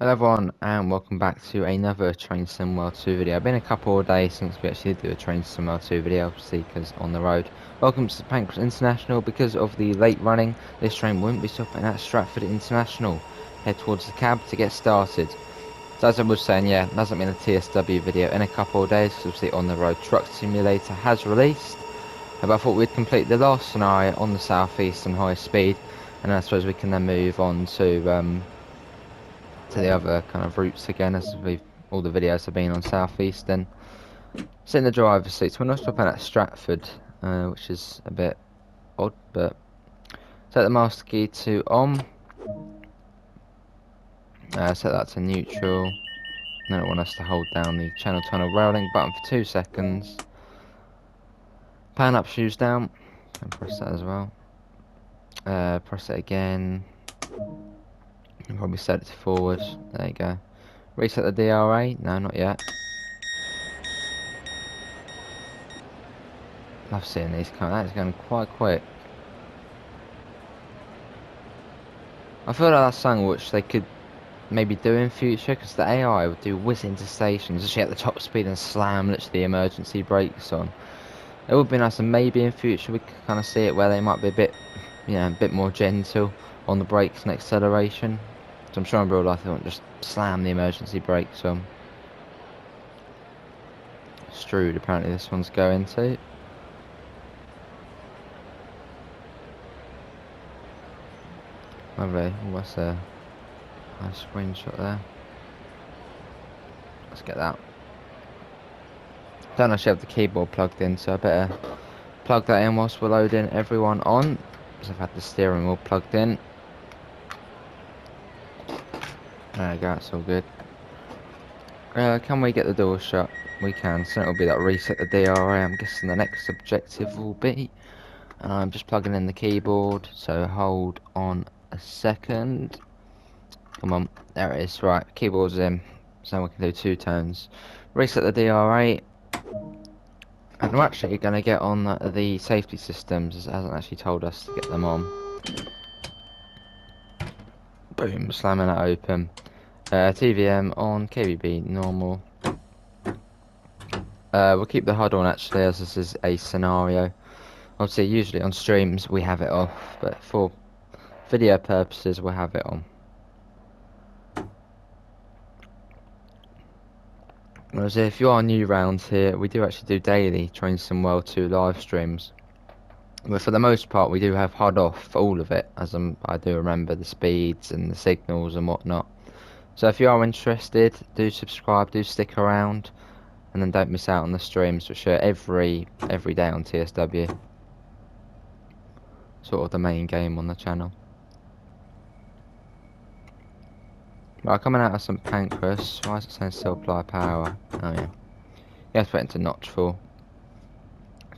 Hello everyone and welcome back to another Train Sim World 2 video. It's been a couple of days since we actually did a Train Sim World 2 video, obviously because on the road. Welcome to St Pancras International. Because of the late running, this train wouldn't be stopping at Stratford International. Head towards the cab to get started. So as I was saying, yeah, there hasn't been a TSW video in a couple of days because obviously On the Road Truck Simulator has released. But I thought we'd complete the last scenario on the Southeastern High Speed, and I suppose we can then move on to the other kind of routes again, as all the videos have been on Southeastern. Sit in the driver's seat, so we're not stopping at Stratford, which is a bit odd, but set the master key to on, set that to neutral. Then it wants us to hold down the channel tunnel railing button for 2 seconds. Pan up, shoes down, and press that as well. Press it again, and probably set it to forward. There you go. Reset the DRA, no, not yet. Love seeing these kind of, that's going quite quick. I feel like that's something which they could maybe do in future, because the AI would do whiz into stations, actually at the top speed and slam literally the emergency brakes on. It would be nice, and maybe in future we could kind of see it where they might be a bit, a bit more gentle on the brakes and acceleration. So I'm sure in real life they won't just slam the emergency brakes on. Strood, apparently this one's going to. Lovely. What's a nice screenshot there? Let's get that. Don't actually have the keyboard plugged in, so I better plug that in whilst we're loading everyone on, because I've had the steering wheel plugged in. There we go, it's all good. Can we get the door shut? We can, so it'll be that reset the DRA. I'm guessing the next objective will be. And I'm just plugging in the keyboard, so hold on a second. Come on, there it is. Right, keyboard's in, so we can do 2 tones. Reset the DRA. And we're actually going to get on the safety systems, as it hasn't actually told us to get them on. Boom, slamming that open. TVM on, KBB normal. We'll keep the HUD on actually, as this is a scenario. Obviously, usually on streams we have it off, but for video purposes we'll have it on. Whereas if you are new round here, we do actually do daily Train Sim World 2 live streams. But for the most part we do have HUD off for all of it, as I do remember the speeds and the signals and whatnot. So if you are interested, do subscribe, do stick around, and then don't miss out on the streams, which are every day on TSW. Sort of the main game on the channel. Right, coming out of St Pancras. Why is it saying still apply power? Oh yeah. You have to put into notch 4.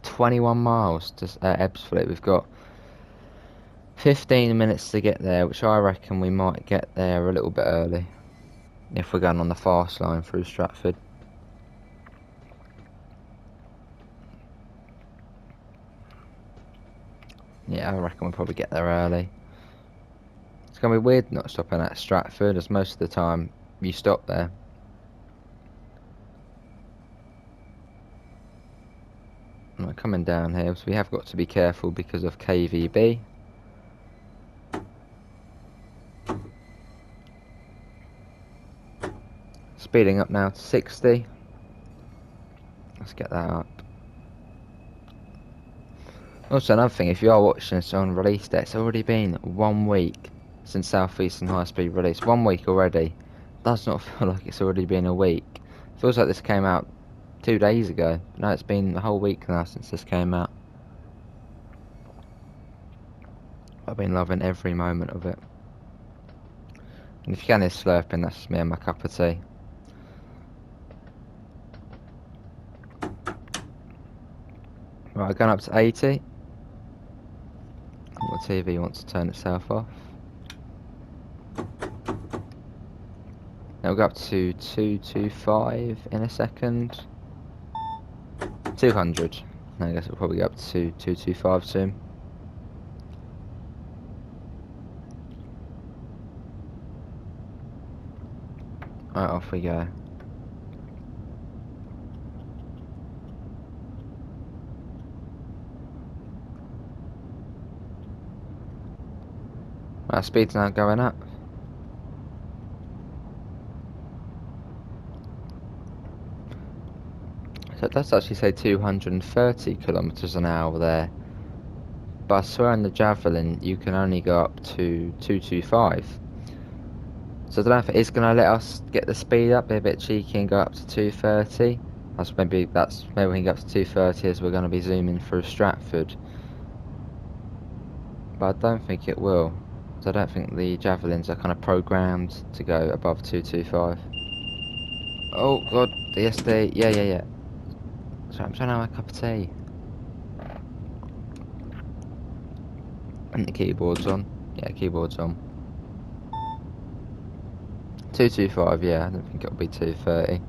21 miles to Ebbsfleet. We've got 15 minutes to get there, which I reckon we might get there a little bit early, if we're going on the fast line through Stratford. Yeah, I reckon we'll probably get there early. It's going to be weird not stopping at Stratford, as most of the time you stop there. Right, coming down here, so we have got to be careful because of KVB. Speeding up now to 60. Let's get that up. Also, another thing, if you are watching this on release day, it's already been 1 week since Southeastern High Speed released. 1 week already. Does not feel like it's already been a week. Feels like this came out 2 days ago. No, it's been a whole week now since this came out. I've been loving every moment of it. And if you can hear slurping, that's me and my cup of tea. Right, going up to 80. The TV wants to turn itself off. Now we'll go up to 225 in a second. 200. I guess we'll probably go up to 225 soon. Right, off we go. Our speed's now going up. So it does actually say 230 kilometers an hour there. But I swear on the Javelin you can only go up to 225. So I don't know if it is going to let us get the speed up, be a bit cheeky and go up to 230. Maybe we can go up to 230 as we're going to be zooming through Stratford. But I don't think it will. So I don't think the Javelins are kind of programmed to go above 225. Oh god, yes yeah. Sorry, I'm trying to have a cup of tea. And the keyboard's on. Yeah, keyboard's on. 225, yeah, I don't think it'll be 230.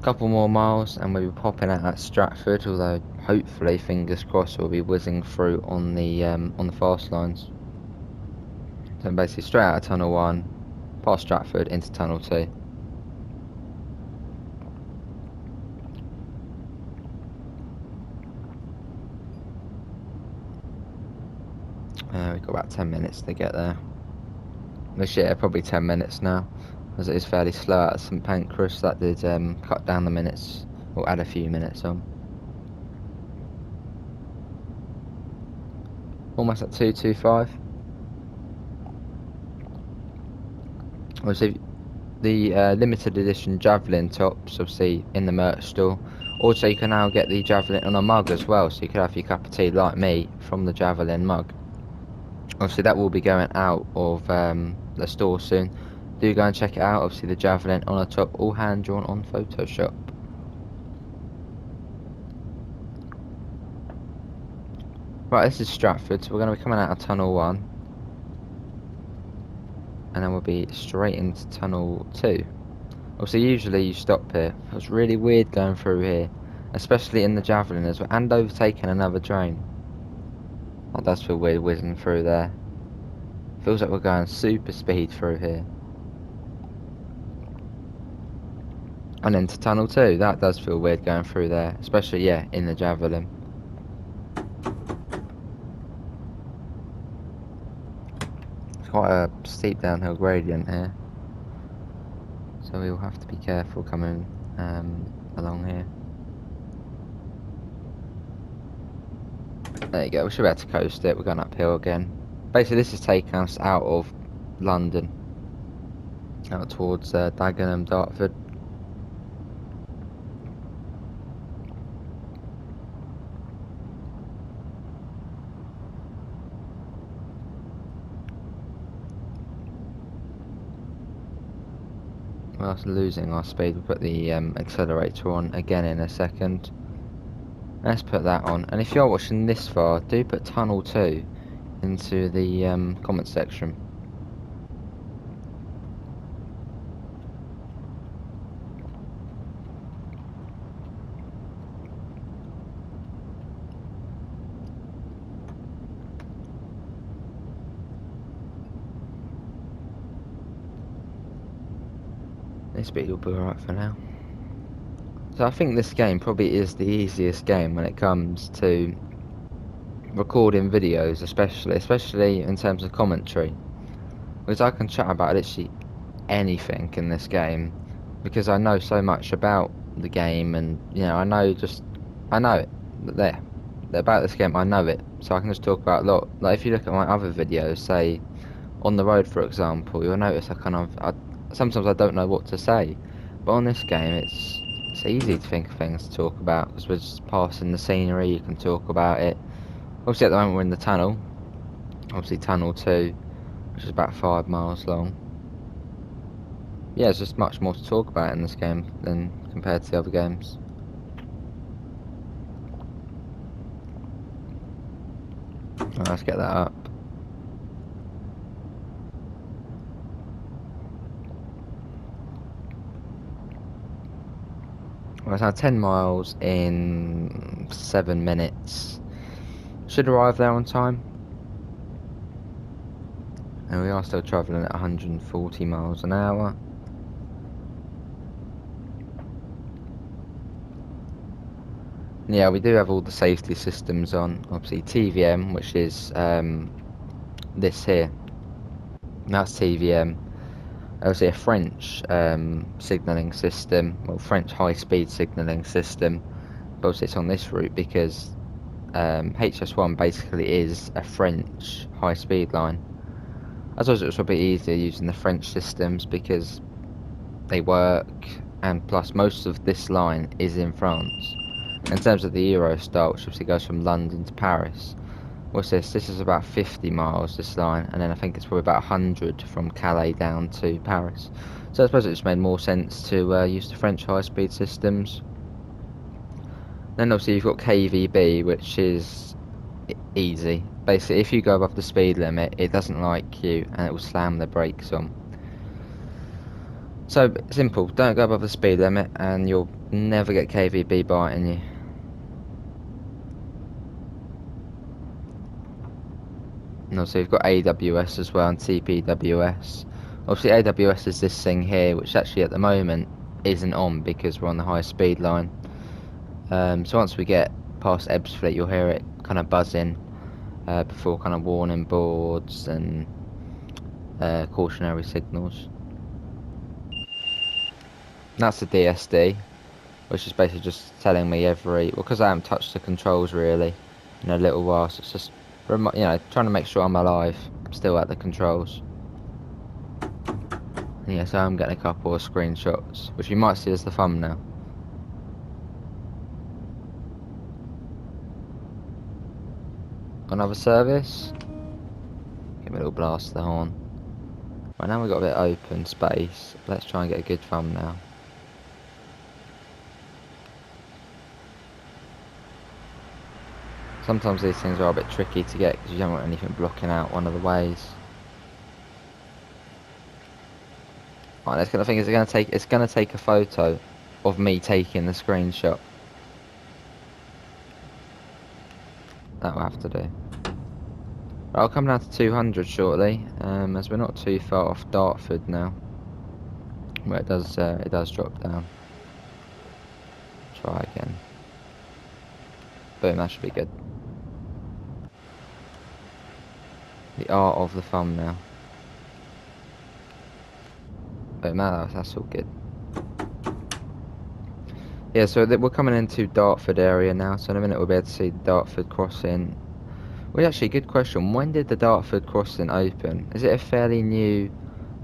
Couple more miles and we'll be popping out at Stratford, although hopefully, fingers crossed, we'll be whizzing through on the fast lines. So basically straight out of Tunnel 1, past Stratford into Tunnel 2. We've got about 10 minutes to get there. This year, probably 10 minutes now, as it is fairly slow out at St Pancras. That did cut down the minutes, or add a few minutes on. Almost at 225. Obviously, the limited edition Javelin tops, obviously, in the merch store. Also, you can now get the Javelin on a mug as well, so you could have your cup of tea like me from the Javelin mug. Obviously, that will be going out of the store soon. Do go and check it out. Obviously, the Javelin on the top, all hand drawn on Photoshop. Right, this is Stratford, so we're going to be coming out of Tunnel 1. And then we'll be straight into Tunnel 2. Obviously, usually you stop here. It's really weird going through here, especially in the Javelin as well, and overtaking another train. That does feel weird whizzing through there. Feels like we're going super speed through here. And into Tunnel 2, that does feel weird going through there, especially, yeah, in the Javelin. It's quite a steep downhill gradient here, so we will have to be careful coming along here. There you go, we should be able to coast it. We're going uphill again. Basically, this is taking us out of London, out towards Dagenham, Dartford. Whilst losing our speed, we'll put the accelerator on again in a second. Let's put that on. And if you're watching this far, do put Tunnel 2 into the comment section. This speed will be alright for now. So I think this game probably is the easiest game when it comes to recording videos, especially in terms of commentary, because I can chat about literally anything in this game because I know so much about the game, and I know it there about this game. I know it, so I can just talk about a lot. Like if you look at my other videos, say on the road for example, you'll notice sometimes I don't know what to say, but on this game it's easy to think of things to talk about because we're just passing the scenery. You can talk about it. Obviously at the moment we're in the tunnel, obviously Tunnel 2, which is about 5 miles long. Yeah, there's just much more to talk about in this game than compared to the other games. Right, let's get that up. Well, it's now 10 miles in 7 minutes. Should arrive there on time. And we are still travelling at 140 miles an hour. Yeah, we do have all the safety systems on. Obviously TVM, which is this here. That's TVM. Obviously a French signalling system, well, French high-speed signalling system. But obviously it's on this route because HS1 basically is a French high-speed line. I suppose it was a bit easier using the French systems because they work, and plus most of this line is in France. In terms of the Eurostar, which obviously goes from London to Paris, what's this? This is about 50 miles, this line, and then I think it's probably about 100 from Calais down to Paris. So I suppose it just made more sense to use the French high-speed systems. Then obviously you've got KVB, which is easy. Basically, if you go above the speed limit, it doesn't like you, and it will slam the brakes on. So simple, don't go above the speed limit, and you'll never get KVB biting you. And also you've got AWS as well, and TPWS. Obviously AWS is this thing here, which actually at the moment isn't on because we're on the high speed line. So once we get past Ebbsfleet, you'll hear it kind of buzzing before kind of warning boards and cautionary signals. And that's the DSD, which is basically just telling me well, because I haven't touched the controls really in a little while, so it's just, trying to make sure I'm alive, still at the controls. And yeah, so I'm getting a couple of screenshots, which you might see as the thumbnail. Another service. Give me a little blast of the horn. Right, now we've got a bit of open space. Let's try and get a good thumbnail. Sometimes these things are a bit tricky to get because you don't want anything blocking out one of the ways. Right, I think it's gonna take a photo of me taking the screenshot. That will have to do. Right, I'll come down to 200 shortly, as we're not too far off Dartford now. Where it does drop down. Try again. Boom, that should be good. The art of the thumbnail. Boom, that's all good. Yeah, so we're coming into Dartford area now, so in a minute we'll be able to see the Dartford crossing. Well, actually, good question. When did the Dartford crossing open? Is it a fairly new...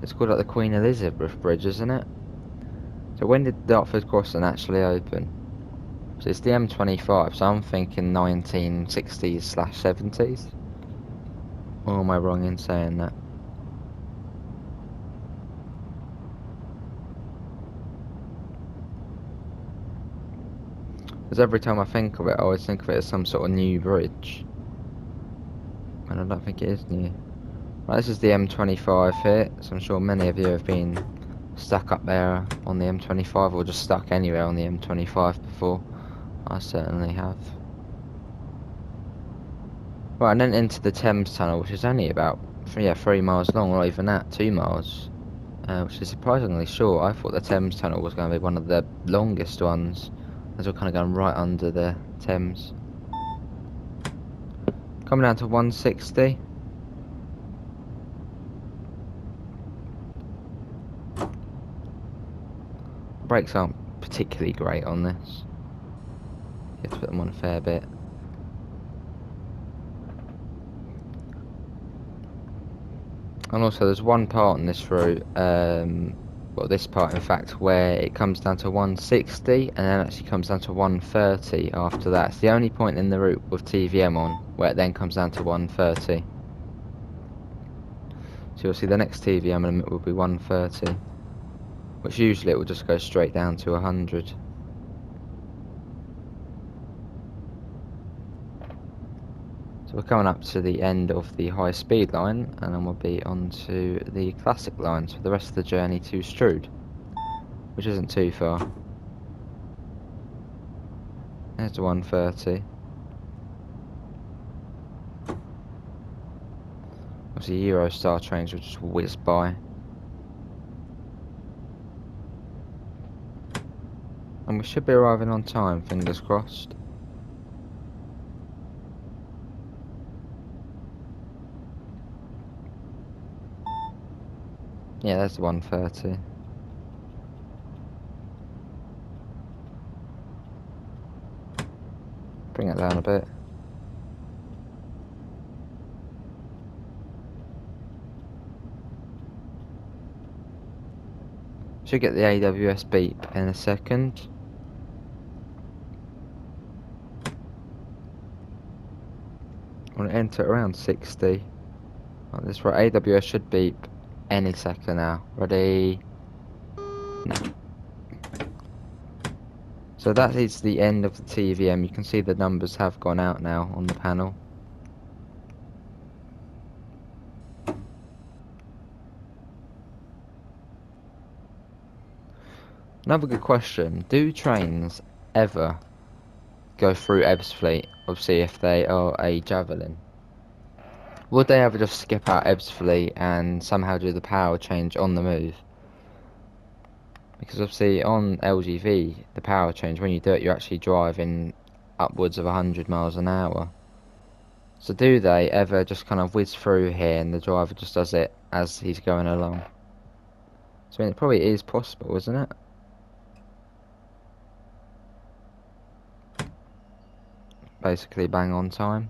It's called like the Queen Elizabeth Bridge, isn't it? So when did Dartford crossing actually open? So it's the M25, so I'm thinking 1960s/70s. Or am I wrong in saying that? Because every time I think of it, I always think of it as some sort of new bridge. And I don't think it is new. Right, this is the M25 here, so I'm sure many of you have been stuck up there on the M25, or just stuck anywhere on the M25 before. I certainly have. Right, and then into the Thames Tunnel, which is only about 3 miles long, or not even that, 2 miles. Which is surprisingly short. I thought the Thames Tunnel was going to be one of the longest ones, as we're kind of going right under the Thames. Coming down to 160. Brakes aren't particularly great on this. You have to put them on a fair bit. And also there's one part on this route, well this part in fact, where it comes down to 160 and then actually comes down to 130 after that. It's the only point in the route with TVM on where it then comes down to 130. So you'll see the next TVM limit will be 130, which usually it will just go straight down to 100. So we're coming up to the end of the high speed line, and then we'll be on to the classic lines for the rest of the journey to Strood, which isn't too far. There's the 130. Obviously Eurostar trains will just whiz by. And we should be arriving on time, fingers crossed. Yeah, there's the 1:30. Bring it down a bit. Should get the AWS beep in a second. I want to enter around 60. Like this, right? AWS should beep any second now. Ready? No. So that is the end of the TVM. You can see the numbers have gone out now on the panel. Another good question. Do trains ever go through Ebbsfleet? Obviously if they are a Javelin. Would they ever just skip out Ebbsfleet and somehow do the power change on the move? Because obviously on LGV, the power change, when you do it, you're actually driving upwards of 100 miles an hour. So do they ever just kind of whiz through here and the driver just does it as he's going along? So I mean, it probably is possible, isn't it? Basically bang on time.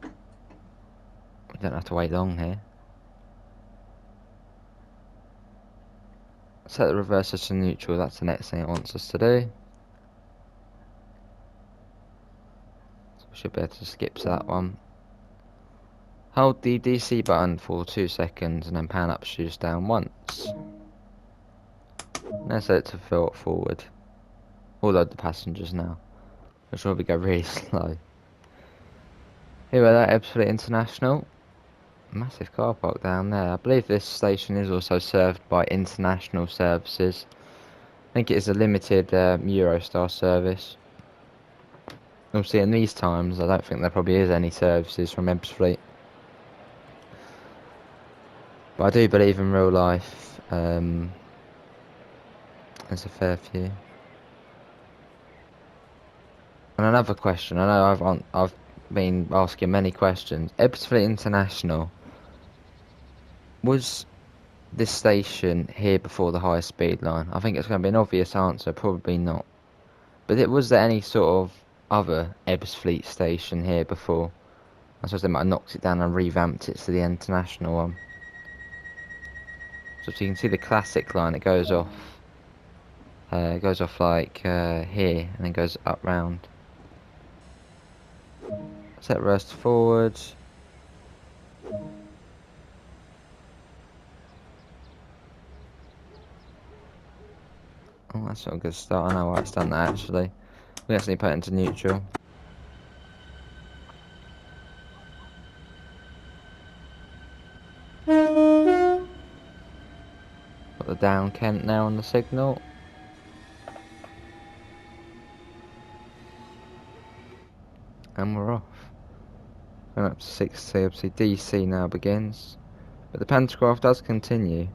We don't have to wait long here. Set the reverser to neutral, that's the next thing it wants us to do. So we should be able to skip to that one. Hold the DC button for 2 seconds and then pan up shoes down once. Now set it to forward. All the passengers now. Which will go really slow. Here we are at Ebbsfleet International. Massive car park down there. I believe this station is also served by international services. I think it is a limited Eurostar service. Obviously in these times I don't think there probably is any services from Ebbsfleet. But I do believe in real life there's a fair few. And another question, I know I've been asking many questions. Ebbsfleet International, was this station here before the high speed line? I think it's going to be an obvious answer, probably not. But was there any sort of other Ebbsfleet station here before? I suppose they might have knocked it down and revamped it to the international one. So you can see the classic line, it goes off like here and then goes up round. Set reverse to forward. Oh, that's not a good start. I know why it's done that actually. We actually put it into neutral. Got the down Kent now on the signal. And we're off. Going up to 60, obviously DC now begins. But the pantograph does continue.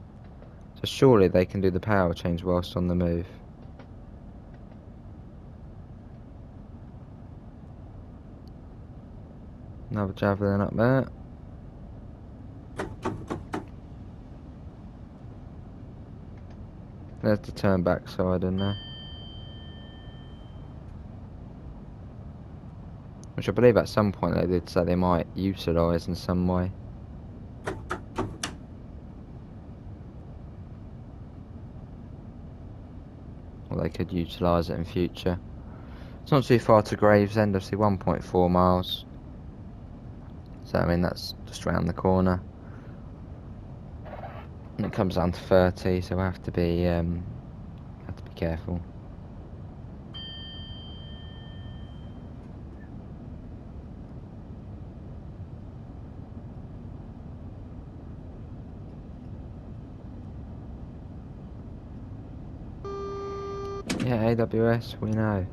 So surely they can do the power change whilst on the move. Another Javelin up there. There's the turn back side in there. Which I believe at some point they did say they might utilise in some way. Or they could utilise it in future. It's not too far to Gravesend, obviously 1.4 miles. So I mean that's just round the corner. And it comes down to 30, so we have to be careful. Yeah, AWS, we know.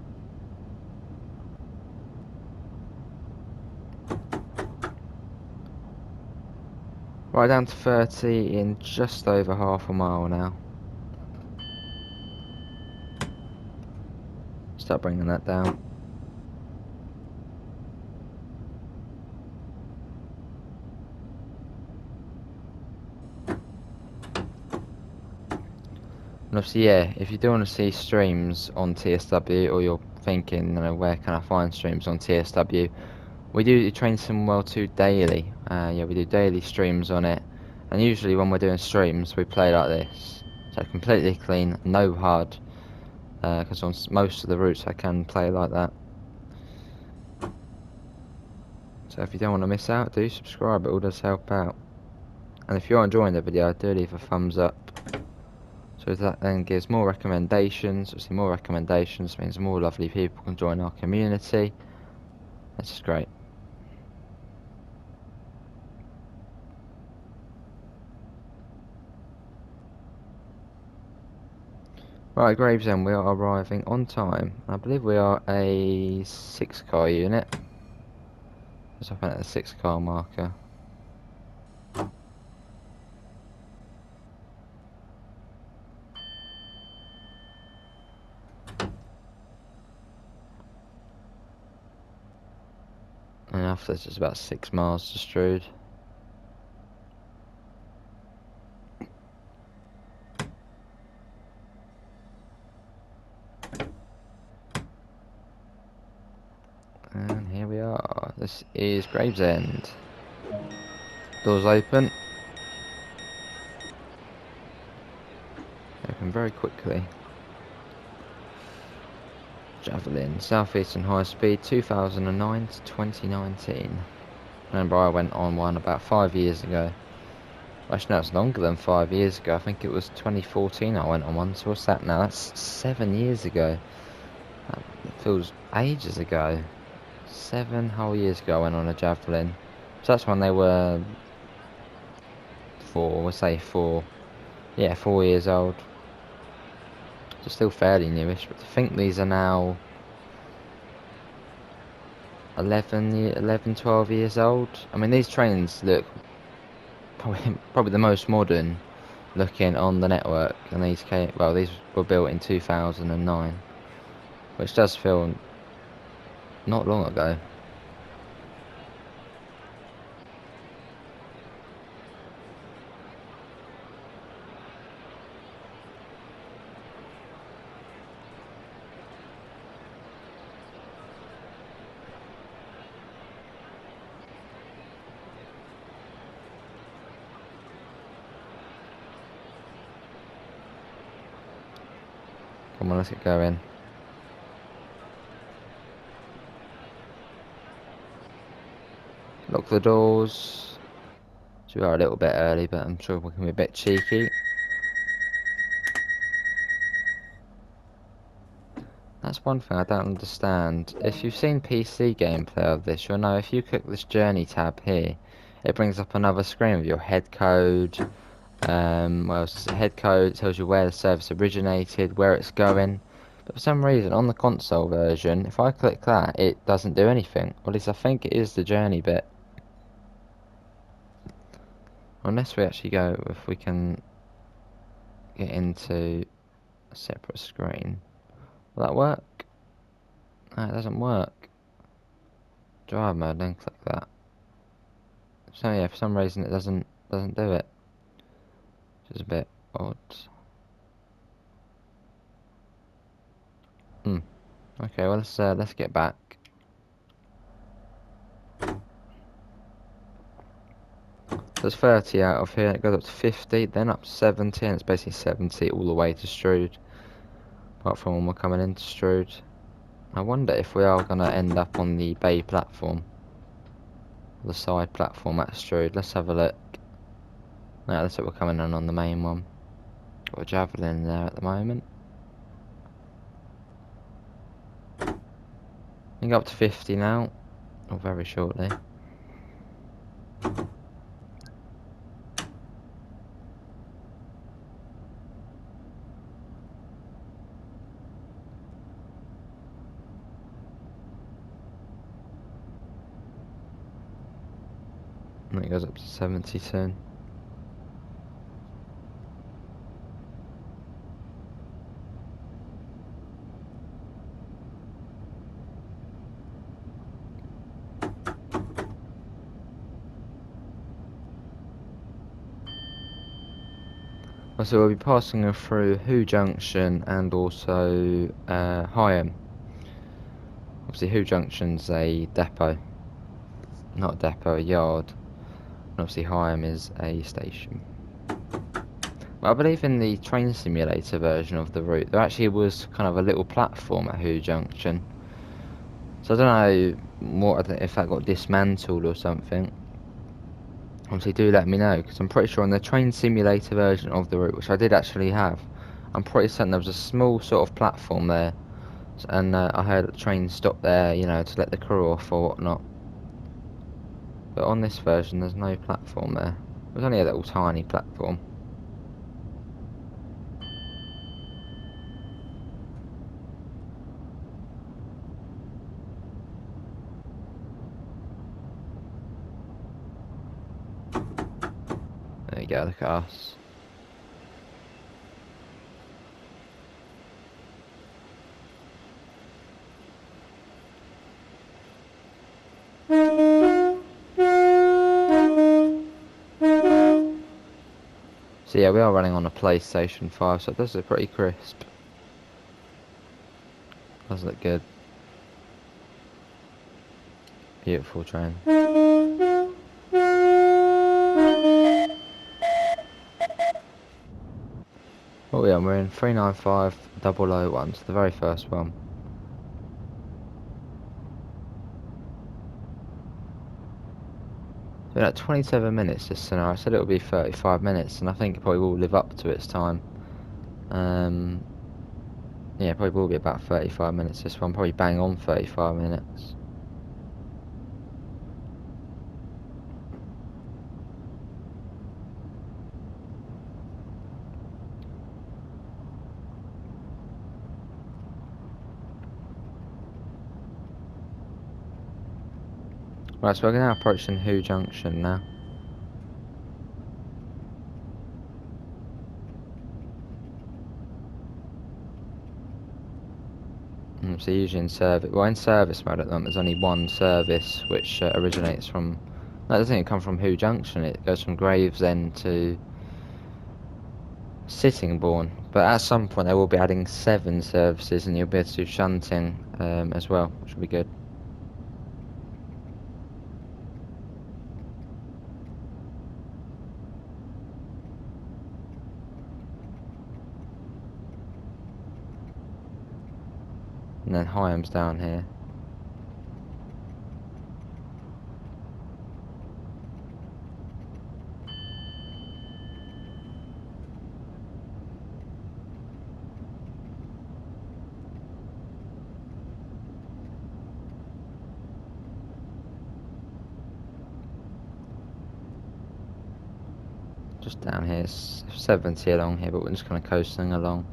Right down to 30 in just over half a mile now. Start bringing that down. And obviously, yeah, if you do want to see streams on TSW, or you're thinking, you know, where can I find streams on TSW, we do Train Sim World 2 daily. Yeah, we do daily streams on it, and usually when we're doing streams, we play like this. So completely clean, no HUD, because on most of the routes I can play like that. So if you don't want to miss out, do subscribe, it all does help out. And if you're enjoying the video, do leave a thumbs up. So that then gives more recommendations. Obviously more recommendations means more lovely people can join our community. This is great. Right, Gravesend, we are arriving on time. I believe we are a 6-car unit. Just up at the 6-car marker. And after this, it's about 6 miles to Strood. And here we are. This is Gravesend. Doors open. Open very quickly. Javelin, Southeastern High Speed, 2009 to 2019. Remember, I went on one about 5 years ago. Actually, no, it's longer than 5 years ago. I think it was 2014 I went on one. So what's that now? That's 7 years ago. That feels ages ago. 7 whole years ago I went on a Javelin. So that's when they were 4, we'll say 4. Yeah, 4 years old. So still fairly newish, but to think these are now 11, 12 years old. I mean, these trains look probably the most modern looking on the network, and these were built in 2009, which does feel not long ago. Come on, let's get going. Lock the doors. So we are a little bit early, but I'm sure we can be a bit cheeky. That's one thing I don't understand. If you've seen PC gameplay of this, you'll know if you click this journey tab here, it brings up another screen with your head code. Well, it's head code, it tells you where the service originated, where it's going. But for some reason, on the console version, if I click that, it doesn't do anything. Or at least I think it is the journey bit. Unless we actually go, if we can get into a separate screen. Will that work? No, it doesn't work. Drive mode, then click that. So yeah, for some reason it doesn't do it. Which is a bit odd. Okay, well let's get back. There's 30 out of here, it goes up to 50, then up to 70, and it's basically 70 all the way to Strood. Apart from when we're coming into Strood. I wonder if we are going to end up on the bay platform. The side platform at Strood. Let's have a look. No, that's what we're coming in on the main one. Got a Javelin there at the moment. I think up to 50 now. Or very shortly. And it goes up to 70 soon. So we'll be passing through Hoo Junction and also Higham. Obviously Hoo Junction's a depot, not a depot, a yard. And obviously Higham is a station. Well, I believe in the train simulator version of the route there actually was kind of a little platform at Hoo Junction. So I don't know if that got dismantled or something. Obviously do let me know, because I'm pretty sure on the train simulator version of the route, which I did actually have, I'm pretty certain there was a small sort of platform there, and I heard the train stop there, you know, to let the crew off or whatnot. But on this version there's no platform there. There's only a little tiny platform. There you go, look at us. So yeah, we are running on a PlayStation 5, so it does look pretty crisp. Does look good. Beautiful train. Oh yeah, we're in 395001, so the very first one. So at 27 minutes this scenario, I said it would be 35 minutes, and I think it probably will live up to its time. Yeah, probably will be about 35 minutes this one, probably bang on 35 minutes. Right, so we're now approaching Hoo Junction now. So usually in service, well, in service mode at the moment, there's only one service which originates from. No, it doesn't even come from Hoo Junction. It goes from Gravesend to Sittingbourne. But at some point, they will be adding 7 services, and you'll be able to do shunting as well, which will be good. And then Highham's down here. Just down here, it's 70 along here, but we're just kind of coasting along.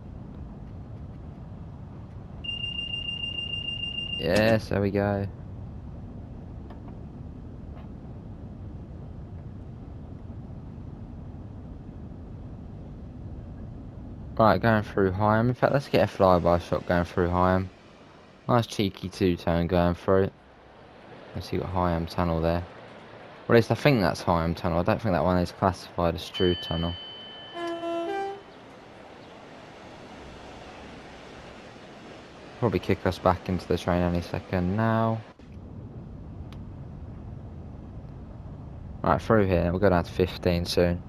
Yes, there we go. Right, going through Higham. In fact, let's get a flyby shot going through Higham. Nice cheeky two-tone going through it. Let's see, got Higham Tunnel there. Or at least I think that's Higham Tunnel. I don't think that one is classified as Strood Tunnel. Probably kick us back into the train any second now. Right, through here. We'll go down to 15 soon.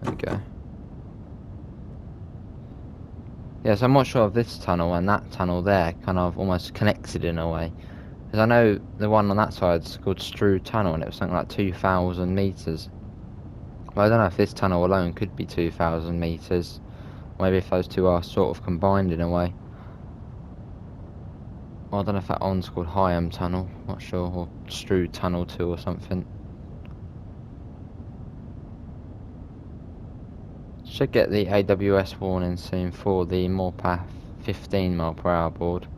There we go. Yeah, so I'm not sure if this tunnel and that tunnel there kind of almost connected in a way. Because I know the one on that side's called Strood Tunnel and it was something like 2,000 metres. But I don't know if this tunnel alone could be 2,000 metres. Maybe if those two are sort of combined in a way. Well, I don't know if that one's called Higham Tunnel, not sure, or Strood Tunnel 2 or something. Should get the AWS warning soon for the Morpath 15 mile per hour board,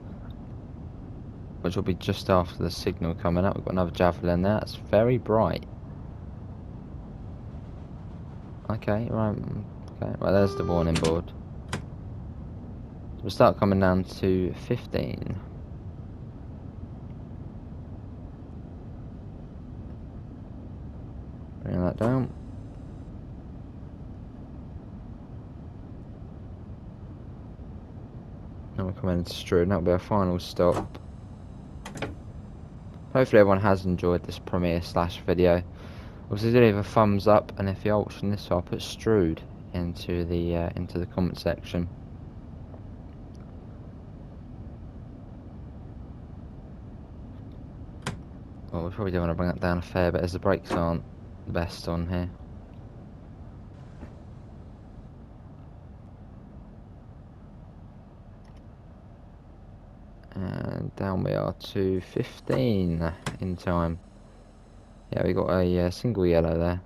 which will be just after the signal coming up. We've got another javelin there. It's very bright. Okay, right. Okay, well, there's the warning board. So we'll start coming down to 15. Bring that down. Now we're coming into Strood, and that'll be our final stop. Hopefully everyone has enjoyed this premiere / video. Obviously do leave a thumbs up, and if you're watching this, I'll put Strood into the comment section. Well, we probably do want to bring that down a fair bit as the brakes aren't the best on here. And down we are to 15 in time. Yeah, we got a single yellow there.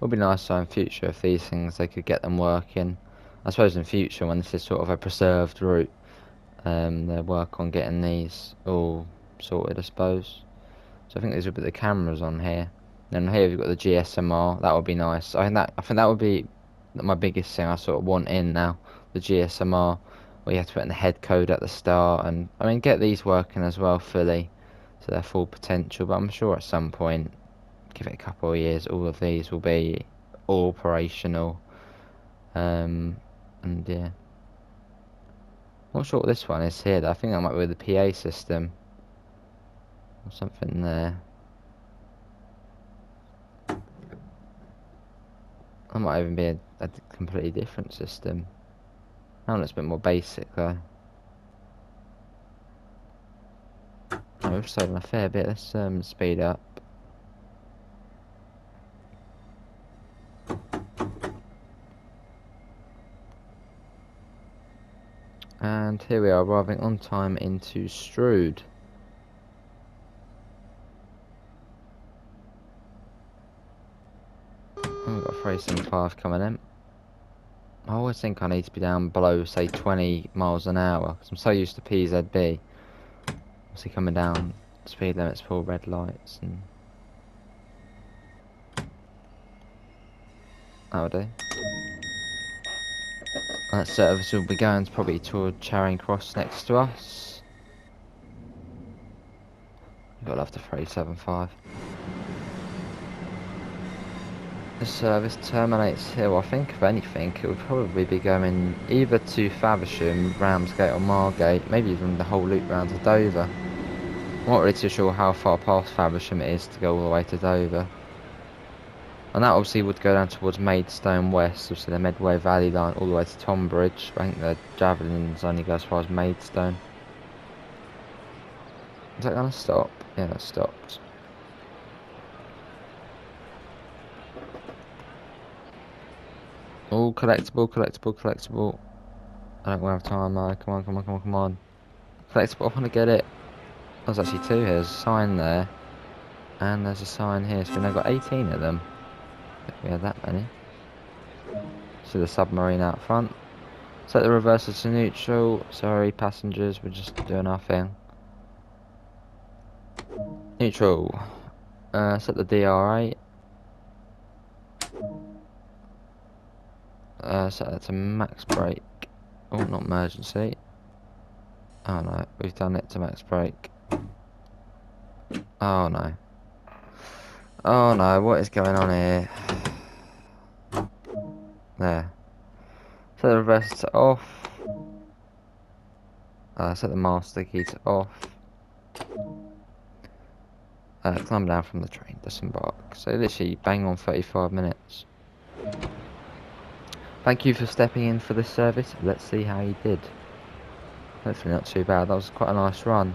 Would be nice though in future if these things they could get them working. I suppose in future when this is sort of a preserved route, they'll work on getting these all sorted, I suppose. So I think these would be the cameras on here. And here we've got the GSMR. That would be nice. I think that would be my biggest thing I sort of want in now. The GSMR, where you have to put in the head code at the start, and I mean get these working as well fully, to their full potential. But I'm sure at some point, give it a couple of years, all of these will be all operational. And yeah, not sure what this one is here though. I think that might be the PA system or something there. That might even be a completely different system. That one looks a bit more basic though. Oh, we've slowed down a fair bit. Let's speed up. And here we are, arriving on time into Strood. Oh, we've got 375 coming in. I always think I need to be down below, say, 20 miles an hour, because I'm so used to PZB. Obviously coming down speed limits for red lights, and that'll do. That service will be going probably toward Charing Cross next to us. You've got to love the 375. The service terminates here. I think if anything it would probably be going either to Faversham, Ramsgate or Margate, maybe even the whole loop round to Dover. I'm not really too sure how far past Faversham it is to go all the way to Dover. And that obviously would go down towards Maidstone West, obviously the Medway Valley line all the way to Tonbridge. I think the Javelins only go as far as Maidstone. Is that going to stop? Yeah, that stopped. All collectible, collectible, collectible. I don't have time, no. Come on, come on, come on, come on. Collectible, I want to get it. There's actually two here. There's a sign there. And there's a sign here. So we've now got 18 of them. If we had that many. See the submarine out front. Set the reverser to neutral. Sorry, passengers, we're just doing our thing. Neutral. Set the DRA. Set that to max brake. Oh, not emergency. Oh no, we've done it to max brake. Oh no. Oh no, what is going on here? There. Set the reverser to off. Set the master key to off. Climb down from the train, disembark. So literally bang on 35 minutes. Thank you for stepping in for this service. Let's see how you did. Hopefully not too bad. That was quite a nice run.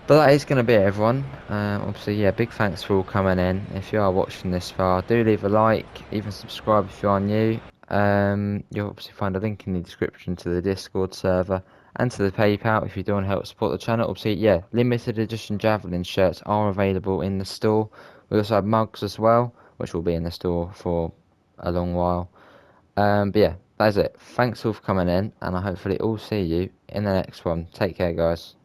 But that is going to be it, everyone. Obviously, yeah, big thanks for all coming in. If you are watching this far, do leave a like, even subscribe if you are new. You'll obviously find a link in the description to the Discord server and to the PayPal if you do want to help support the channel. Obviously, yeah, limited edition Javelin shirts are available in the store. We also have mugs as well, which will be in the store for a long while. But yeah, that's it. Thanks all for coming in, and I hopefully all see you in the next one. Take care, guys.